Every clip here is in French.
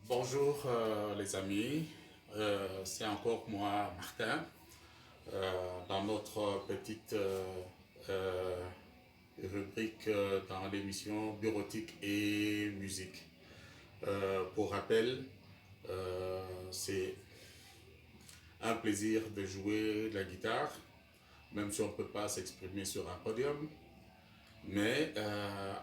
Bonjour les amis. C'est encore moi Martin dans notre petite euh, rubrique dans l'émission Bureautique et musique. Pour rappel, c'est un plaisir de jouer la guitare, même si on ne peut pas s'exprimer sur un podium, mais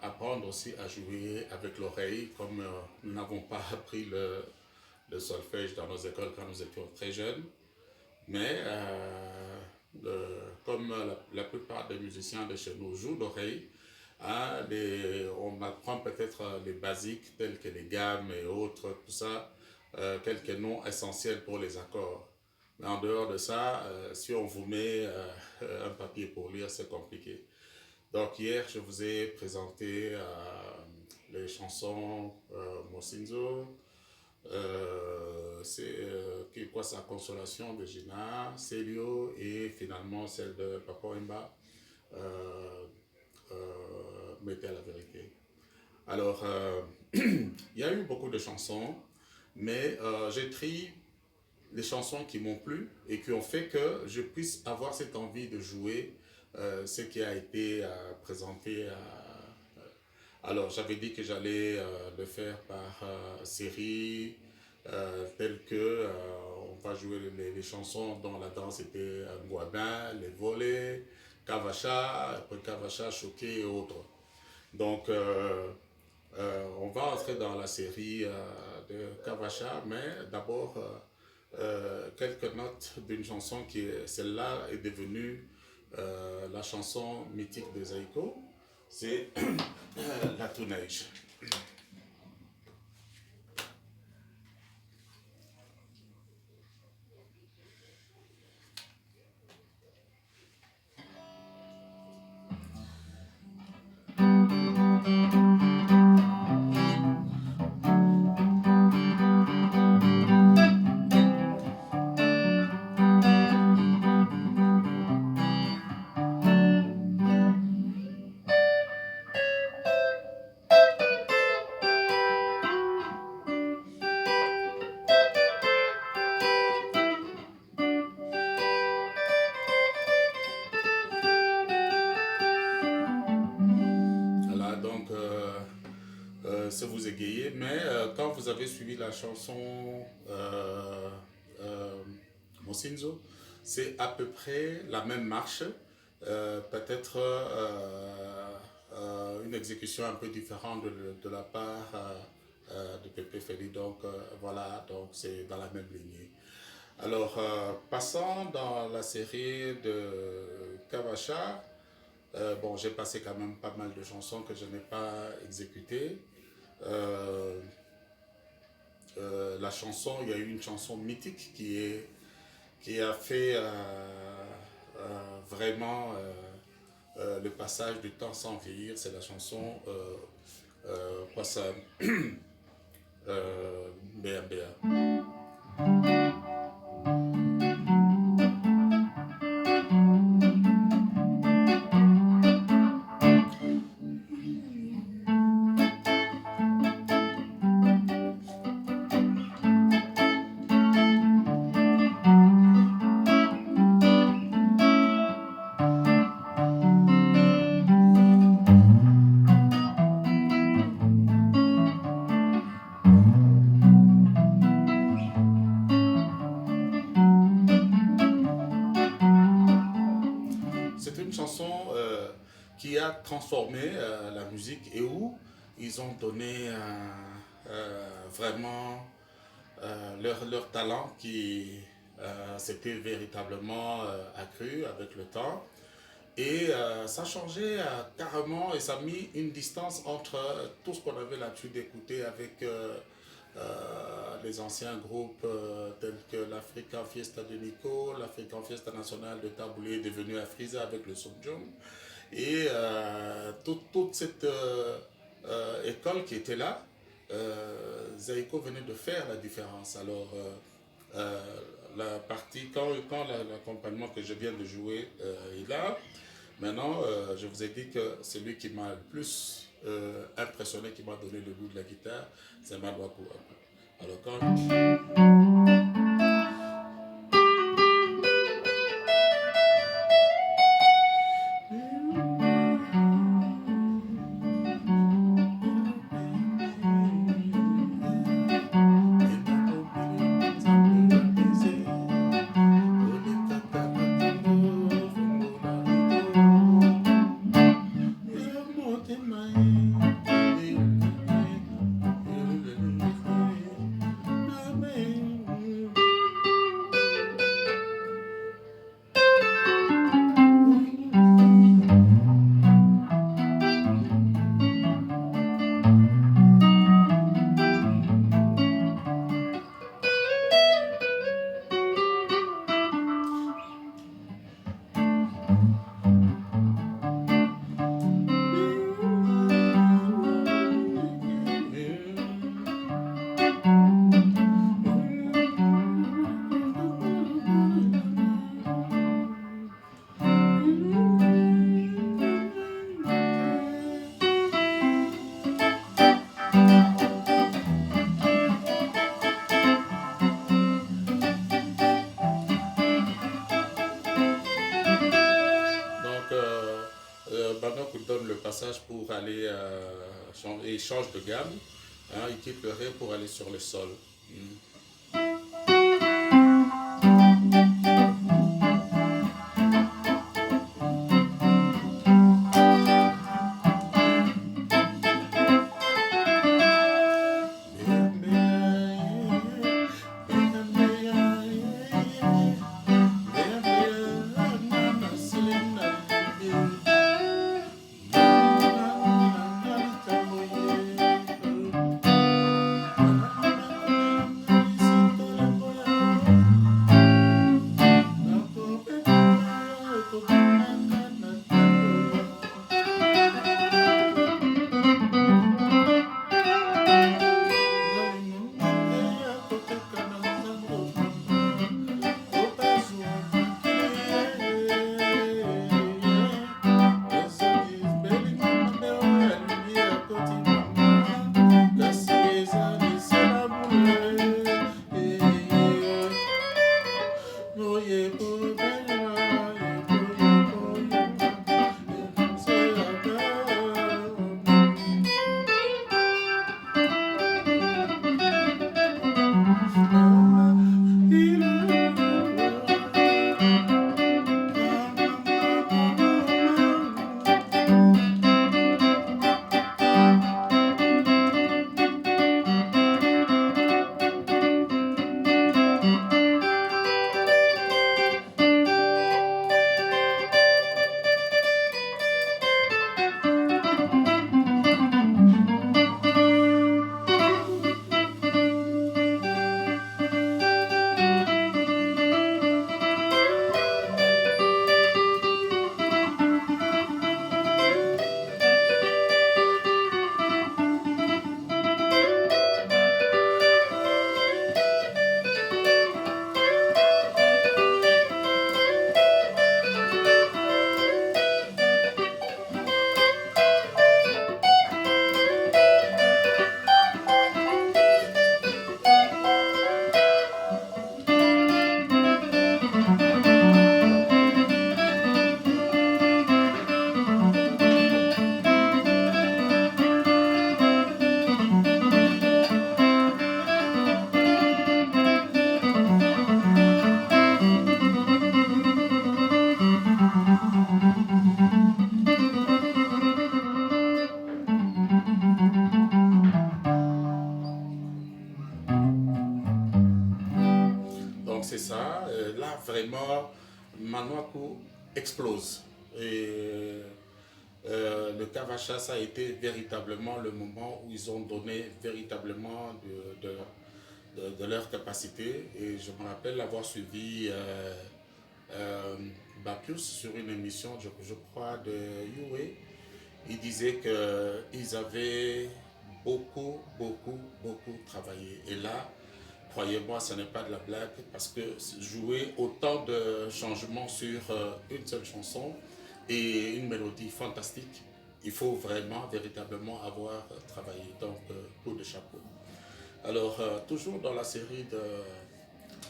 apprendre aussi à jouer avec l'oreille comme nous n'avons pas appris le solfège dans nos écoles quand nous étions très jeunes. Mais comme la plupart des musiciens de chez nous jouent d'oreille, hein, on apprend peut-être les basiques tels que les gammes et autres, tout ça, quelques noms essentiels pour les accords. Mais en dehors de ça, si on vous met un papier pour lire, c'est compliqué. Donc hier, je vous ai présenté les chansons Mosinzo, c'est qui quoi sa consolation de Gina, Célio et finalement celle de Papa Wemba, euh, Mettez à la vérité. Alors, il y a eu beaucoup de chansons, mais j'ai pris les chansons qui m'ont plu et qui ont fait que je puisse avoir cette envie de jouer ce qui a été présenté. Alors, j'avais dit que j'allais le faire par série, telles que on va jouer les chansons dont la danse était Ngwabin, les volets, Kavacha, après Kavacha, Choqué et autres. Donc, on va entrer dans la série de Kavacha, mais d'abord quelques notes d'une chanson qui, celle-là, est devenue la chanson mythique de Zaiko. C'est La Tournage. Voilà, donc c'est vous égayer, mais quand vous avez suivi la chanson euh, Mosinzo, c'est à peu près la même marche, peut-être une exécution un peu différente de la part de Pepe Feli, donc voilà, donc c'est dans la même lignée. Alors, passons dans la série de Kavacha. Bon, j'ai passé quand même pas mal de chansons que je n'ai pas exécutées. Euh, la chanson, il y a eu une chanson mythique qui a fait vraiment le passage du temps sans vieillir. C'est la chanson quoi ça, Béa Béa. C'est une chanson qui a transformé la musique et où ils ont donné vraiment leur talent qui s'était véritablement accru avec le temps. Et ça a changé carrément et ça a mis une distance entre tout ce qu'on avait l'habitude d'écouter avec les anciens groupes tels que l'African Fiesta de Nico, l'African Fiesta National de Taboulé devenu Afriza avec le Sonjong et toute cette école qui était là, Zaiko venait de faire la différence. Alors, euh, la partie, quand l'accompagnement que je viens de jouer est là, maintenant, je vous ai dit que celui qui m'a le plus impressionné, qui m'a donné le goût de la guitare, c'est Madouakou. Alors quand... Donc, Bernard vous donne le passage pour aller et change de gamme. Hein, il quitte le ré pour aller sur le sol. Mm. Donc c'est ça. Là, vraiment, Manoako explose. Et le Kavacha, ça a été véritablement le moment où ils ont donné véritablement de leur capacité. Et je me rappelle avoir suivi euh, Bacchus sur une émission, je crois, de UA. Il disait qu'ils avaient beaucoup travaillé. Et là, croyez-moi, ce n'est pas de la blague, parce que jouer autant de changements sur une seule chanson et une mélodie fantastique, il faut vraiment, véritablement avoir travaillé. Donc, coup de chapeau. Alors, toujours dans la série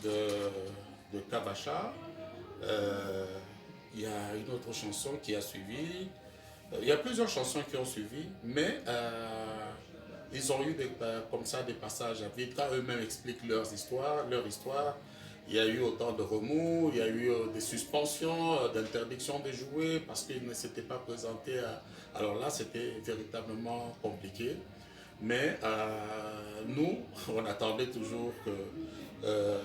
de Kabasha, euh, il y a une autre chanson qui a suivi. Il y a plusieurs chansons qui ont suivi, mais ils ont eu comme ça des passages à vide. Quand eux-mêmes expliquent leur histoire, il y a eu autant de remous, il y a eu des suspensions, d'interdictions de jouer parce qu'ils ne s'étaient pas présentés. Alors là, c'était véritablement compliqué. Mais nous, on attendait toujours que... euh,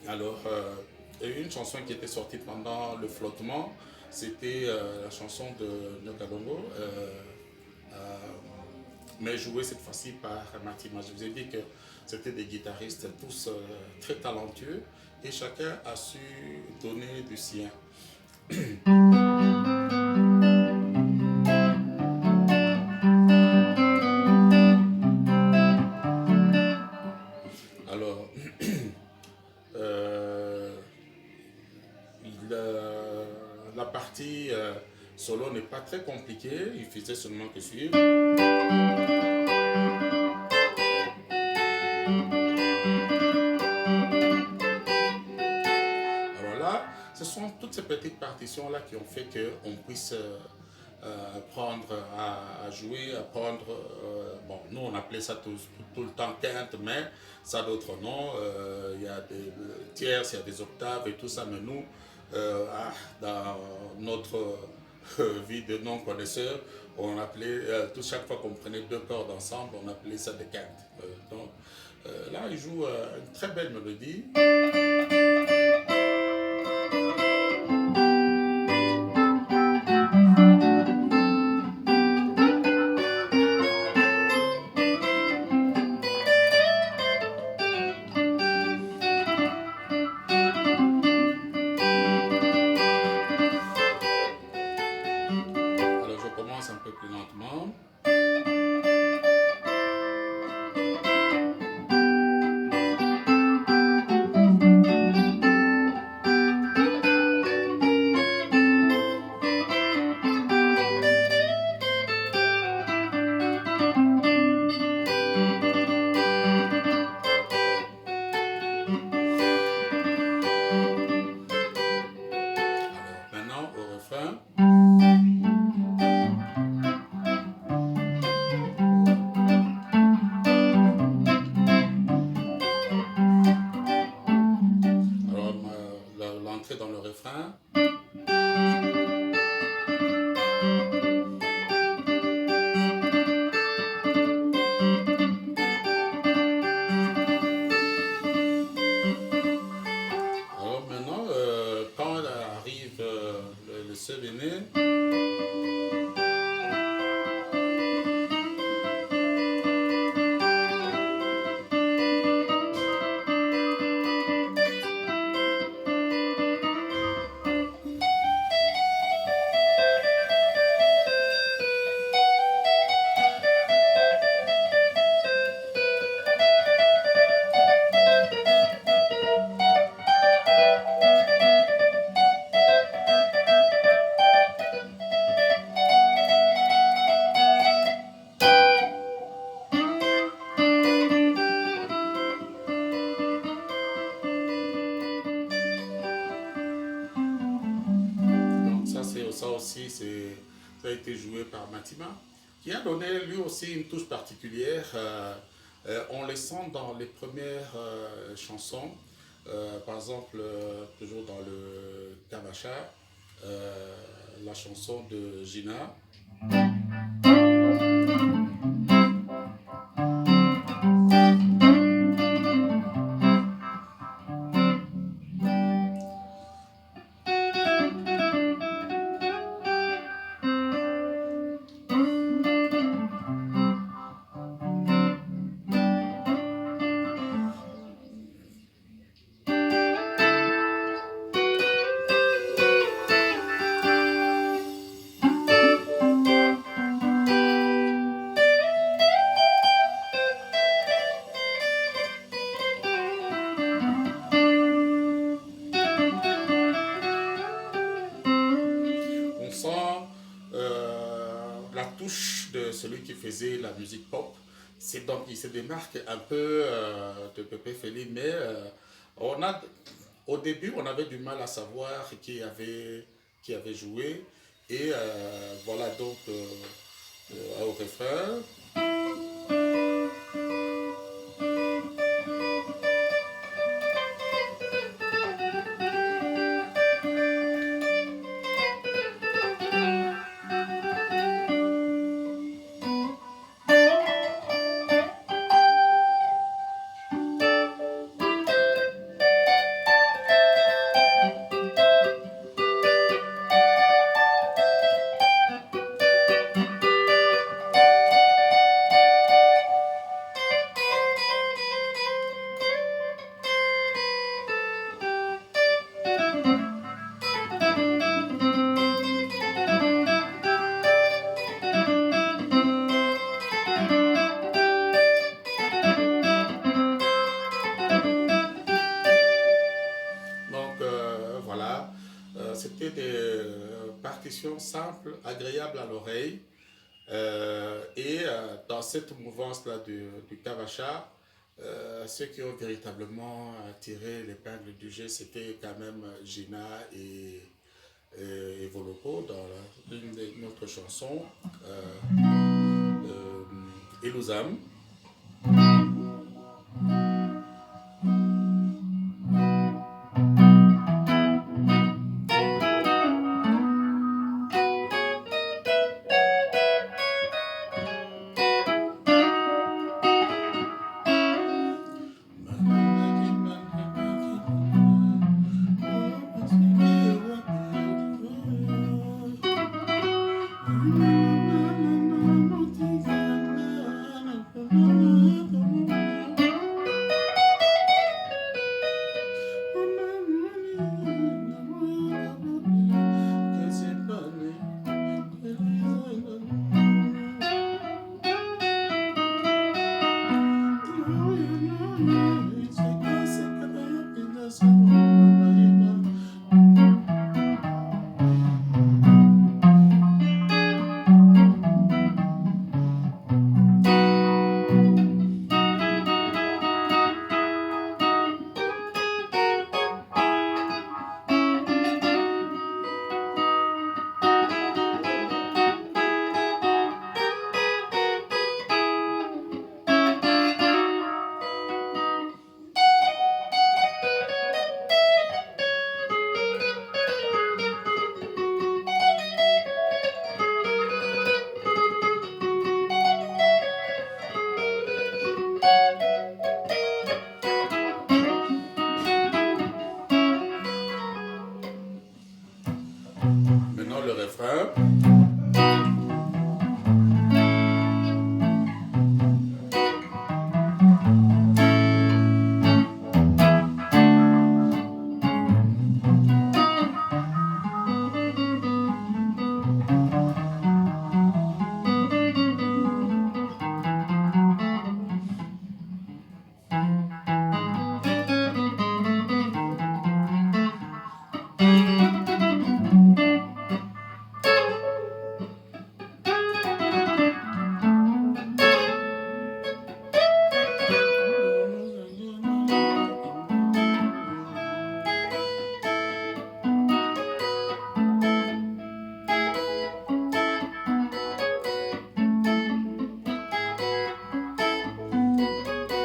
il y a eu une chanson qui était sortie pendant le flottement, c'était la chanson de Nokadongo, euh, mais jouée cette fois-ci par Matima. Je vous ai dit que c'était des guitaristes tous très talentueux et chacun a su donner du sien. Alors, euh, la partie solo n'est pas très compliquée, il faisait seulement que suivre. Alors là, ce sont toutes ces petites partitions-là qui ont fait qu'on puisse apprendre à jouer, apprendre, bon, nous on appelait ça tout le temps quinte, mais ça a d'autres noms, il y a des tierces, il y a des octaves et tout ça, mais nous, dans notre vie de non-connaisseurs, on appelait, chaque fois qu'on prenait deux cordes ensemble, on appelait ça des quintes. Donc là, il joue une très belle mélodie. Alors je commence un peu plus lentement. Alors maintenant au refrain. Alors l'entrée dans le refrain. Alors maintenant, quand arrive le seul aîné, donc ça aussi, ça a été joué par Matima, qui a donné lui aussi une touche particulière. On les sent dans les premières chansons, par exemple, toujours dans le Kabacha, la chanson de Gina. On sent la touche de celui qui faisait la musique pop. donc, il se démarque un peu de Pépé Félix, mais on a, au début, on avait du mal à savoir qui avait joué. Et voilà donc au refrain. Donc voilà, c'était des partitions simples, agréables à l'oreille. Et dans cette mouvance-là du Kavacha, ceux qui ont véritablement tiré l'épingle du jeu, c'était quand même Gina et Voloko dans une de notre chanson, Elouzam. Maintenant le refrain.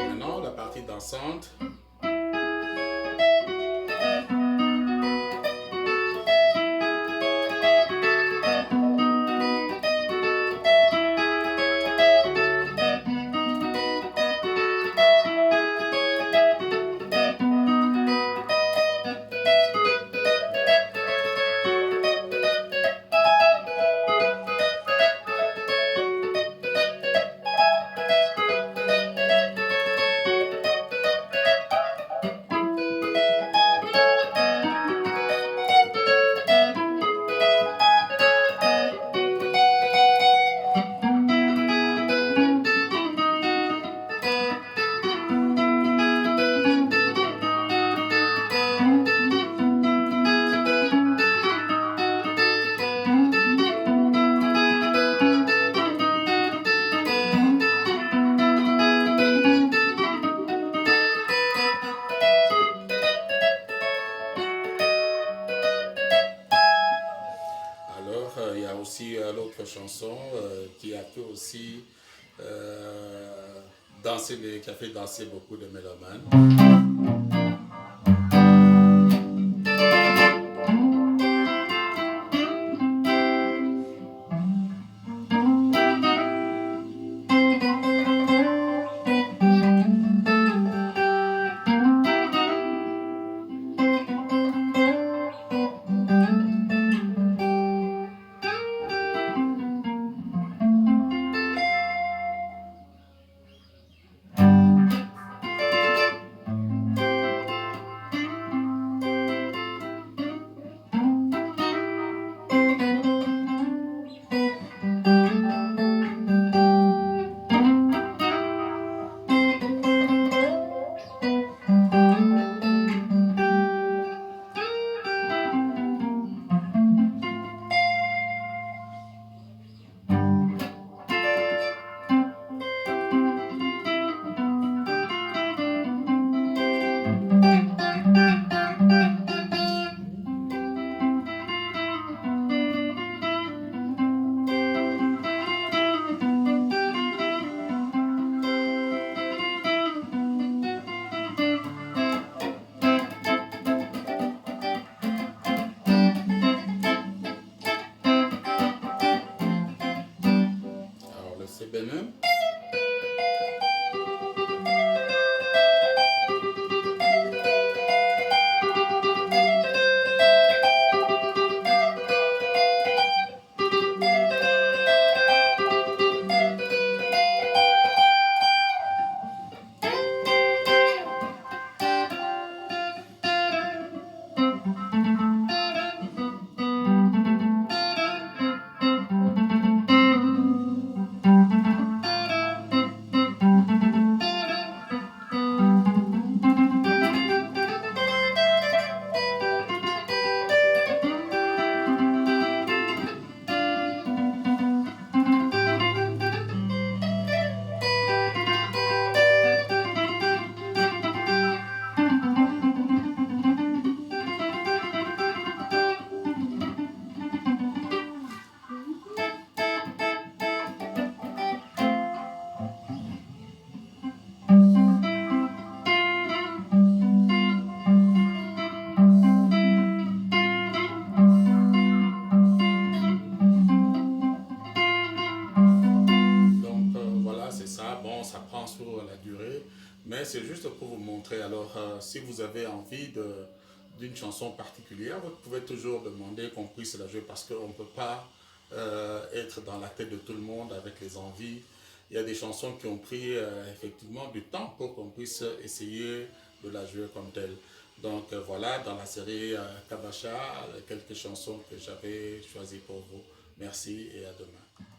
Maintenant la partie dansante. chanson qui a fait aussi qui a fait danser beaucoup de mélomanes. Alors le C bénin. Bon, ça prend sur la durée, mais c'est juste pour vous montrer. Alors, si vous avez envie d'une chanson particulière, vous pouvez toujours demander qu'on puisse la jouer parce qu'on ne peut pas être dans la tête de tout le monde avec les envies. Il y a des chansons qui ont pris effectivement du temps pour qu'on puisse essayer de la jouer comme telle. Donc voilà, dans la série Kabacha, quelques chansons que j'avais choisies pour vous. Merci et à demain.